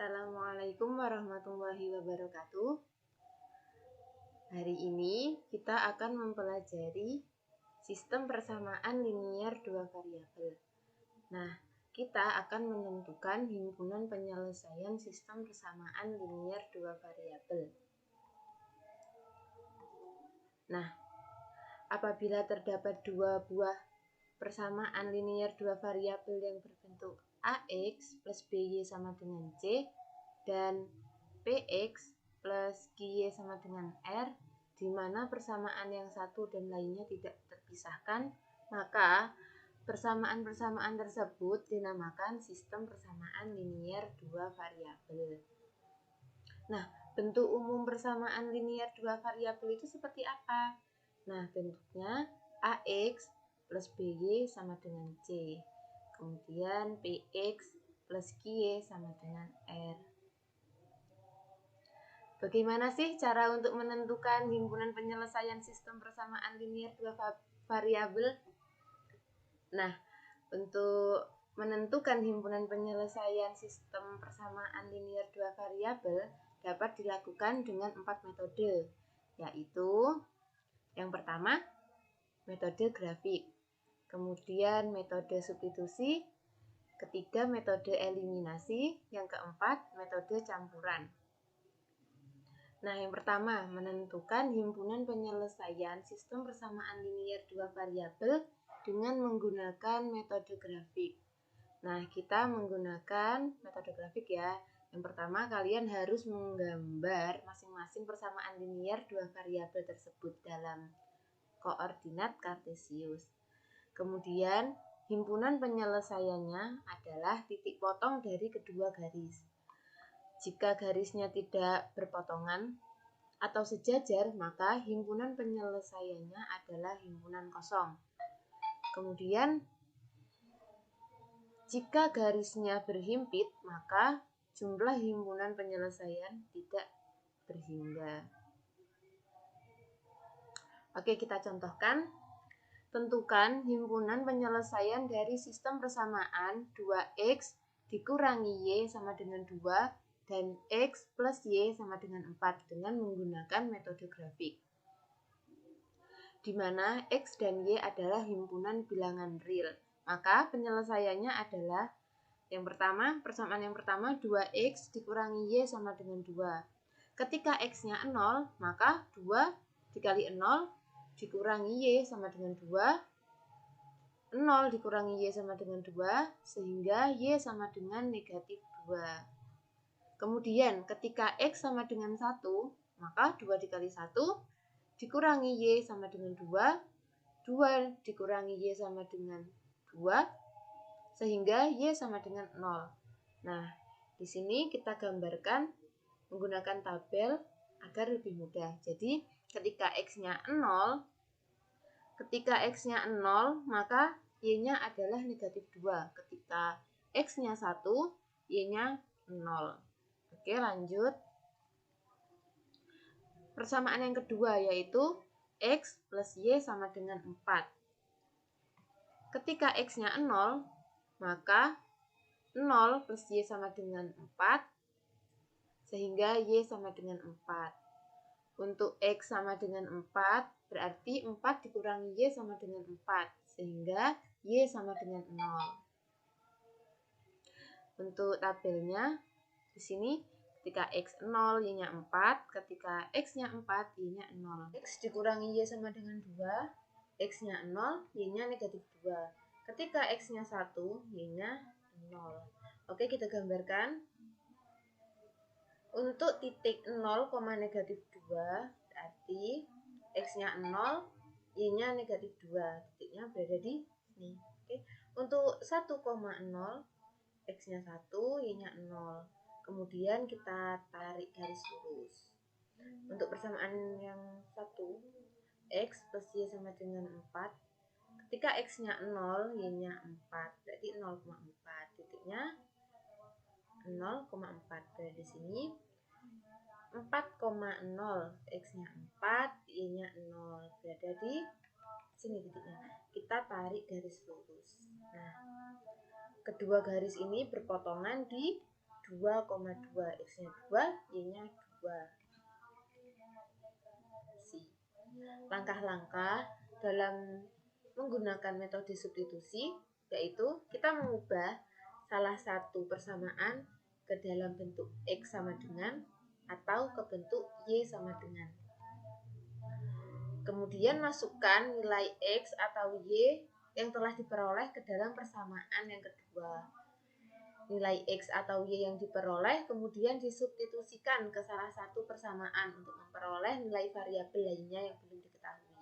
Assalamualaikum warahmatullahi wabarakatuh. Hari ini kita akan mempelajari sistem persamaan linier dua variabel. Nah, kita akan menentukan himpunan penyelesaian sistem persamaan linier dua variabel. Nah, apabila terdapat dua buah persamaan linier dua variabel yang berbentuk AX plus BY sama dengan C dan PX plus QY sama dengan R, di mana persamaan yang satu dan lainnya tidak terpisahkan, maka persamaan-persamaan tersebut dinamakan sistem persamaan linier dua variabel. Nah, bentuk umum persamaan linier dua variabel itu seperti apa? Nah, bentuknya AX plus BY sama dengan C. Kemudian PX plus QY sama dengan R. Bagaimana sih cara untuk menentukan himpunan penyelesaian sistem persamaan linier dua variabel? Nah, untuk menentukan himpunan penyelesaian sistem persamaan linier dua variabel dapat dilakukan dengan 4 metode, yaitu yang pertama, metode grafik, kemudian metode substitusi, ketiga metode eliminasi, yang keempat metode campuran. Nah, yang pertama, menentukan himpunan penyelesaian sistem persamaan linier dua variabel dengan menggunakan metode grafik. Nah, kita menggunakan metode grafik ya. Yang pertama, kalian harus menggambar masing-masing persamaan linier dua variabel tersebut dalam koordinat kartesius. Kemudian, himpunan penyelesaiannya adalah titik potong dari kedua garis. Jika garisnya tidak berpotongan atau sejajar, maka himpunan penyelesaiannya adalah himpunan kosong. Kemudian, jika garisnya berhimpit, maka jumlah himpunan penyelesaian tidak berhingga. Oke, kita contohkan. Tentukan himpunan penyelesaian dari sistem persamaan 2x dikurangi y sama dengan 2 dan x plus y sama dengan 4 dengan menggunakan metode grafik, di mana x dan y adalah himpunan bilangan real. Maka penyelesaiannya adalah yang pertama, persamaan yang pertama 2x dikurangi y sama dengan 2. Ketika x-nya 0, maka 2 dikali 0 dikurangi y sama dengan 2. 0 dikurangi y sama dengan 2, sehingga y sama dengan negatif 2. Kemudian ketika x sama dengan 1, maka 2 dikali 1 dikurangi y sama dengan 2. 2 dikurangi y sama dengan 2, sehingga y sama dengan 0. Nah, di sini kita gambarkan menggunakan tabel agar lebih mudah. Jadi, ketika x-nya 0, maka y-nya adalah negatif 2. Ketika x-nya 1, y-nya 0. Oke, lanjut. Persamaan yang kedua yaitu x plus y sama dengan 4. Ketika x-nya 0, maka 0 plus y sama dengan 4, sehingga y sama dengan 4. Untuk x sama dengan 4, berarti 4 dikurangi y sama dengan 4, sehingga y sama dengan 0. Untuk tabelnya, di sini ketika x 0, y-nya 4, ketika x-nya 4, y-nya 0. X dikurangi y sama dengan 2, x-nya 0, y-nya negatif 2. Ketika x-nya 1, y-nya 0. Oke, kita gambarkan. Untuk titik 0, negatif 2, berarti x-nya 0, y-nya negatif 2. Titiknya berada di sini. Oke. Untuk 1,0, x-nya 1, y-nya 0. Kemudian kita tarik garis lurus. Untuk persamaan yang 1, x plus y sama dengan 4. Ketika x-nya 0, y-nya 4, berarti 0,4. Titiknya 0,4. Berada di sini 4,0, x-nya 4, y-nya 0. Berada di sini titiknya. Kita tarik garis lurus. Nah, kedua garis ini berpotongan di 2,2. X-nya 2, Y-nya 2. Langkah-langkah dalam menggunakan metode substitusi yaitu kita mengubah salah satu persamaan ke dalam bentuk X sama dengan atau ke bentuk Y sama dengan. Kemudian masukkan nilai X atau Y yang telah diperoleh ke dalam persamaan yang kedua. Nilai X atau Y yang diperoleh kemudian disubstitusikan ke salah satu persamaan untuk memperoleh nilai variabel lainnya yang belum diketahui,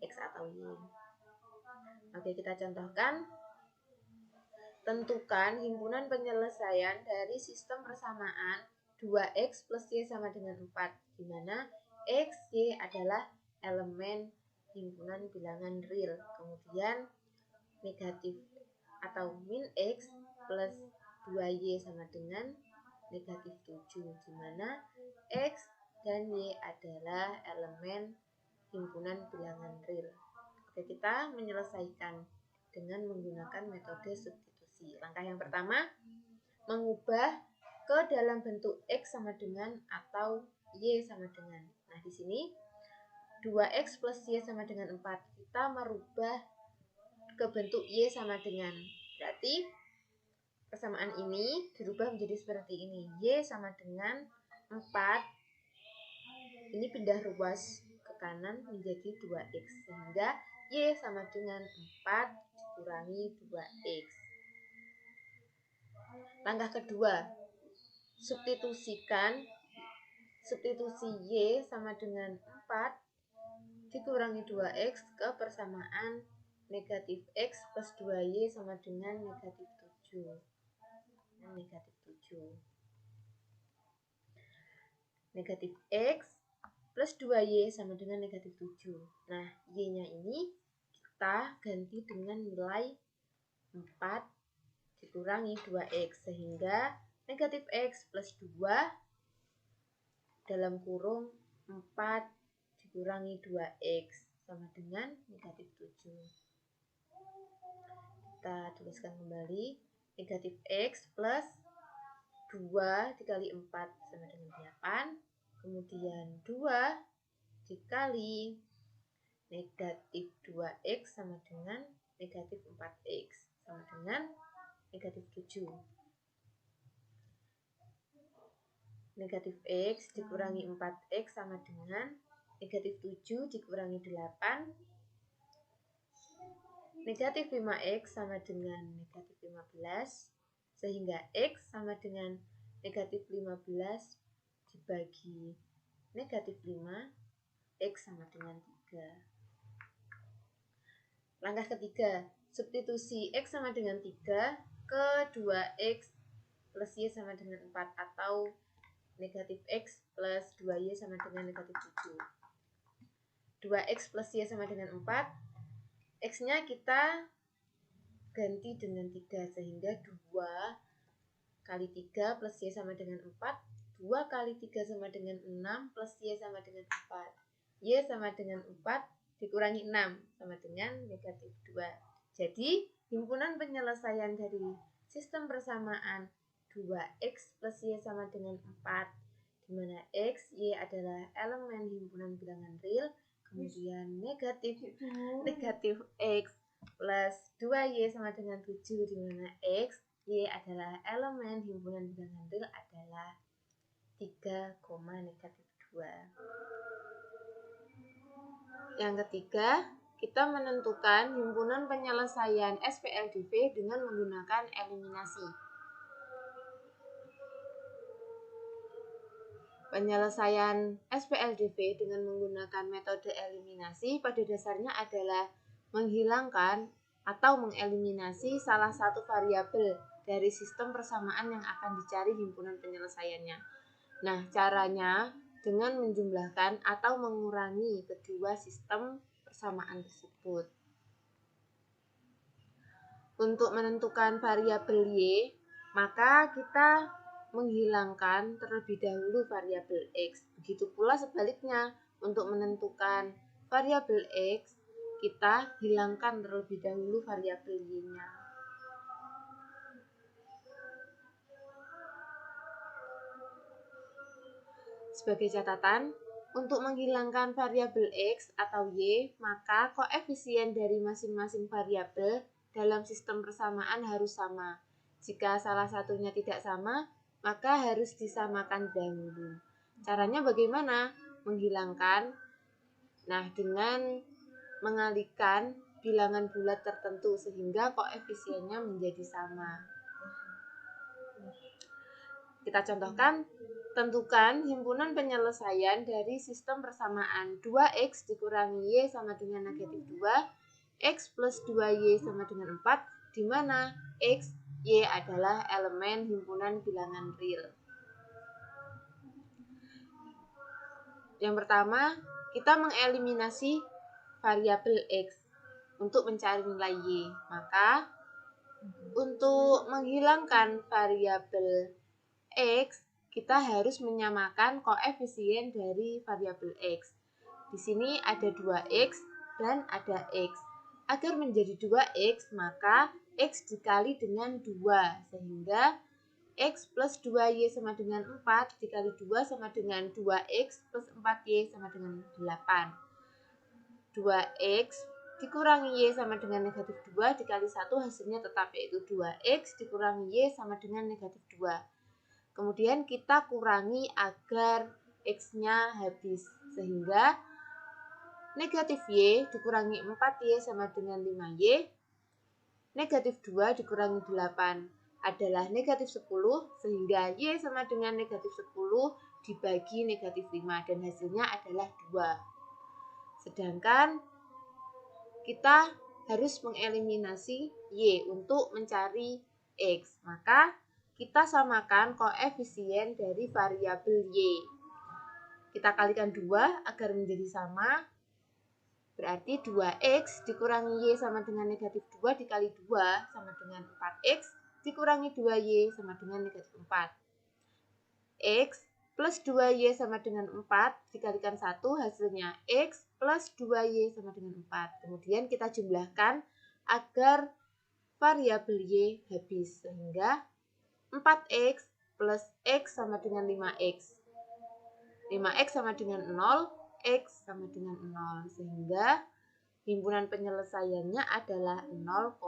X atau Y. Oke, kita contohkan. Tentukan himpunan penyelesaian dari sistem persamaan 2X plus Y sama dengan 4, di mana X, Y adalah elemen himpunan bilangan real. Kemudian negatif atau min X plus 2Y sama dengan negatif 7, di mana X dan Y adalah elemen himpunan bilangan real. Oke, kita menyelesaikan dengan menggunakan metode substitusi. Langkah yang pertama, mengubah ke dalam bentuk X sama dengan atau Y sama dengan. Nah, di sini 2X plus Y sama dengan 4. Kita merubah ke bentuk Y sama dengan. Berarti persamaan ini dirubah menjadi seperti ini. Y sama dengan 4. Ini pindah ruas ke kanan menjadi 2X. Sehingga Y sama dengan 4 dikurangi 2X. Langkah kedua, substitusi Y sama dengan 4 dikurangi 2X ke persamaan negatif X plus 2Y sama dengan negatif 7. Negatif X plus 2Y sama dengan negatif 7. Nah, Y-nya ini kita ganti dengan nilai 4 dikurangi 2X, sehingga negatif X plus 2 dalam kurung 4 dikurangi 2X sama dengan negatif 7. Kita tuliskan kembali. Negatif X plus 2 dikali 4 sama dengan 8. Kemudian 2 dikali negatif 2X sama dengan negatif 4X sama dengan negatif 7. Negatif X dikurangi 4X sama dengan negatif 7 dikurangi 8. Negatif 5X sama dengan negatif 15. Sehingga X sama dengan negatif 15 dibagi negatif 5, X sama dengan 3. Langkah ketiga, substitusi X sama dengan 3 ke 2X plus Y sama dengan 4 atau negatif X plus 2Y sama dengan negatif 7. 2X plus Y sama dengan 4, X-nya kita ganti dengan 3, sehingga 2 kali 3 plus Y sama dengan 4. 2 kali 3 sama dengan 6 plus Y sama dengan 4. Y sama dengan 4 dikurangi 6 sama dengan negatif 2. Jadi, himpunan penyelesaian dari sistem persamaan 2X plus Y sama dengan 4, di mana X, Y adalah elemen himpunan bilangan real. Kemudian negatif X plus 2Y sama dengan 7, di mana X, Y adalah elemen himpunan bilangan real adalah 3, negatif 2. Yang ketiga, kita menentukan himpunan penyelesaian SPLDV dengan menggunakan eliminasi. Penyelesaian SPLDV dengan menggunakan metode eliminasi pada dasarnya adalah menghilangkan atau mengeliminasi salah satu variabel dari sistem persamaan yang akan dicari himpunan penyelesaiannya. Nah, caranya dengan menjumlahkan atau mengurangi kedua sistem persamaan tersebut. Untuk menentukan variabel Y, maka kita menghilangkan terlebih dahulu variabel X. Begitu pula sebaliknya, untuk menentukan variabel X, kita hilangkan terlebih dahulu variabel Y-nya. Sebagai catatan, untuk menghilangkan variabel X atau Y, maka koefisien dari masing-masing variabel dalam sistem persamaan harus sama. Jika salah satunya tidak sama, maka harus disamakan dahulu. Caranya bagaimana? Menghilangkan, dengan mengalihkan bilangan bulat tertentu sehingga koefisiennya menjadi sama. Kita contohkan, tentukan himpunan penyelesaian dari sistem persamaan 2x dikurangi y sama dengan negatif 2, x plus 2y sama dengan 4, di mana x, y adalah elemen himpunan bilangan real. Yang pertama, kita mengeliminasi variabel x untuk mencari nilai y. Maka, untuk menghilangkan variabel x, kita harus menyamakan koefisien dari variabel x. Di sini ada 2x dan ada x. Agar menjadi 2x, maka x dikali dengan 2, sehingga x plus 2y sama dengan 4 dikali 2 sama dengan 2x plus 4y sama dengan 8. 2x dikurangi y sama dengan negatif 2 dikali 1 hasilnya tetap, yaitu 2x dikurangi y sama dengan negatif 2. Kemudian kita kurangi agar x-nya habis, sehingga negatif y dikurangi 4y sama dengan 5y, negatif 2 dikurangi 8 adalah negatif 10, sehingga y sama dengan negatif 10 dibagi negatif 5, dan hasilnya adalah 2. Sedangkan kita harus mengeliminasi y untuk mencari x, maka kita samakan koefisien dari variabel y. Kita kalikan 2 agar menjadi sama. Berarti 2x dikurangi y sama dengan negatif 2 dikali 2 sama dengan 4x dikurangi 2y sama dengan negatif 4. X plus 2y sama dengan 4 dikalikan 1 hasilnya x plus 2y sama dengan 4. Kemudian kita jumlahkan agar variabel y habis, sehingga 4x plus x sama dengan 5x. 5x sama dengan 0, x sama dengan 0. Sehingga himpunan penyelesaiannya adalah 0,2.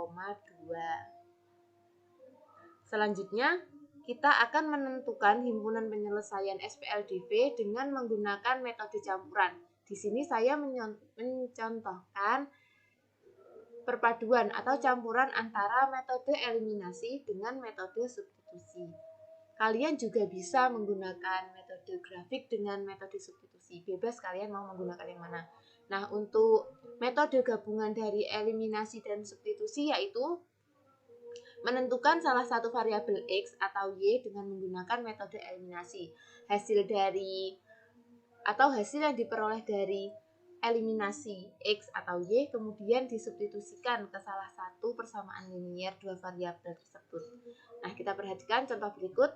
Selanjutnya, kita akan menentukan himpunan penyelesaian SPLDV dengan menggunakan metode campuran. Di sini saya mencontohkan perpaduan atau campuran antara metode eliminasi dengan metode substitusi. Kalian juga bisa menggunakan metode grafik dengan metode substitusi. Bebas kalian mau menggunakan yang mana. Nah, untuk metode gabungan dari eliminasi dan substitusi yaitu menentukan salah satu variabel x atau y dengan menggunakan metode eliminasi. Hasil yang diperoleh dari eliminasi x atau y kemudian disubstitusikan ke salah satu persamaan linier dua variabel tersebut. Nah, kita perhatikan contoh berikut.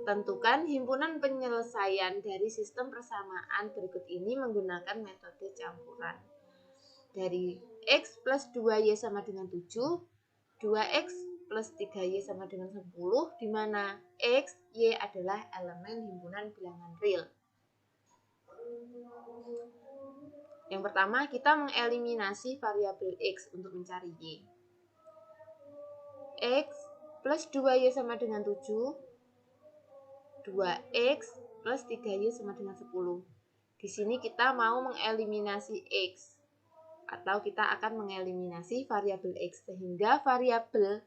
Tentukan himpunan penyelesaian dari sistem persamaan berikut ini menggunakan metode campuran. Dari x plus 2y sama dengan 7, 2x plus 3y sama dengan 10, di mana x, y adalah elemen himpunan bilangan real. Yang pertama, kita mengeliminasi variabel x untuk mencari y. X plus 2y sama dengan 7, 2x plus 3y sama dengan 10. Di sini kita mau mengeliminasi x, atau kita akan mengeliminasi variabel x, sehingga variabel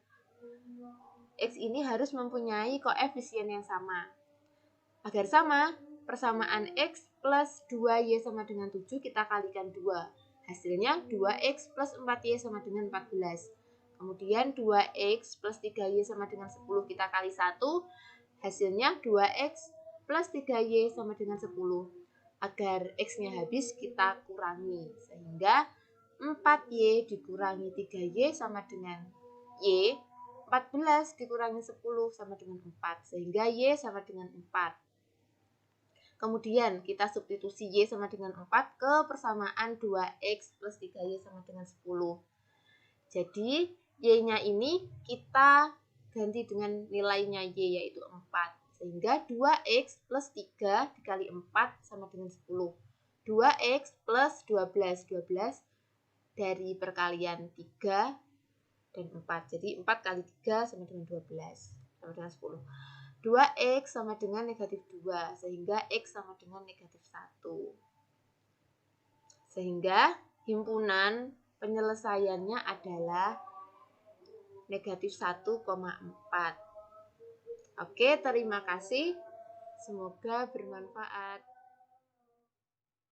x ini harus mempunyai koefisien yang sama. Agar sama, persamaan x plus 2y sama dengan 7 kita kalikan 2. Hasilnya 2x plus 4y sama dengan 14. Kemudian 2x plus 3y sama dengan 10 kita kali 1. Hasilnya 2x plus 3y sama dengan 10. Agar x-nya habis kita kurangi. Sehingga 4y dikurangi 3y sama dengan y. 14 dikurangi 10 sama dengan 4. Sehingga y sama dengan 4. Kemudian kita substitusi y sama dengan 4 ke persamaan 2x plus 3y sama dengan 10. Jadi y-nya ini kita ganti dengan nilainya y yaitu 4. Sehingga 2x plus 3 dikali 4 sama dengan 10. 2x plus 12. 12 dari perkalian 3 dan 4. Jadi 4 kali 3 sama dengan 12. Sama dengan 10. 2x sama dengan negatif 2. Sehingga x sama dengan negatif 1. Sehingga himpunan penyelesaiannya adalah negatif 1,4. Oke, terima kasih. Semoga bermanfaat.